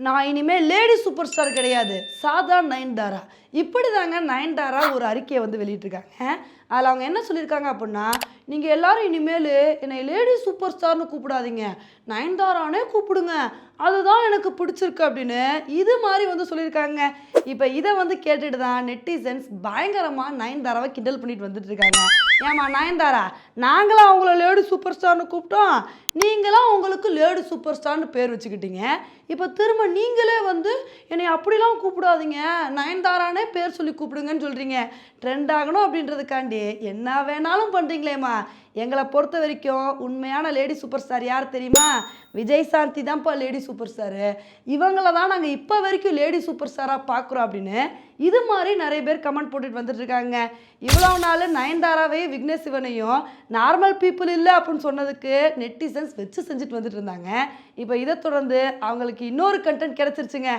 நான் இனிமேல் lady super star கிடையாது, சாதா நயன்தாரா. இப்படி தாங்க நயன்தாரா ஒரு அறிக்கையை வந்து வெளியிட்டிருக்காங்க. அதில் அவங்க என்ன சொல்லியிருக்காங்க அப்படின்னா, நீங்கள் எல்லாரும் இனிமேல் என்னை லேடி சூப்பர் ஸ்டார்னு கூப்பிடாதீங்க, நயன்தாரானே கூப்பிடுங்க, அதுதான் எனக்கு பிடிச்சிருக்கு அப்படின்னு இது மாதிரி வந்து சொல்லியிருக்காங்க. இப்போ இதை வந்து கேட்டுட்டு தான் நெட்டிசன்ஸ் பயங்கரமாக நயன்தாராவை கிண்டல் பண்ணிட்டு வந்துட்டு இருக்காங்க. ஏமா நயன்தாரா, நாங்களாம் அவங்கள லேடி சூப்பர் ஸ்டார்னு கூப்பிட்டோம், நீங்களாம் உங்களுக்கு லேடி சூப்பர் ஸ்டார்னு பேர் வச்சுக்கிட்டீங்க. இப்போ திரும்ப நீங்களே வந்து என்னை அப்படிலாம் கூப்பிடாதீங்க, நயன்தாரானே பேர் சொல்லி கூப்பிடுங்கன்னு சொல்கிறீங்க. ட்ரெண்ட் ஆகணும் அப்படின்றதுக்காண்டி என்ன வேணாலும் பண்ணுறீங்களேம்மா. எங்களை பொறுத்த வரைக்கும் உண்மையான லேடி சூப்பர் ஸ்டார் யார் தெரியுமா? விஜய் சாந்தி தான்ப்பா லேடி சூப்பர் ஸ்டாரு. இவங்கள தான் நாங்கள் இப்போ வரைக்கும் லேடி சூப்பர் ஸ்டாராக பார்க்குறோம் அப்படின்னு இது மாதிரி நிறைய பேர் கமெண்ட் போட்டுட்டு வந்துட்டு இருக்காங்க. இவ்வளோ நாள் நயன்தாராவே விக்னேஷ் சிவனையும் நார்மல் பீப்புள் இல்லை அப்படின்னு சொன்னதுக்கு நெட்டிசன்ஸ் வச்சு செஞ்சுட்டு வந்துட்டு இருந்தாங்க. இப்போ இதை தொடர்ந்து அவங்களுக்கு இன்னொரு கண்டென்ட் கிடச்சிருச்சுங்க.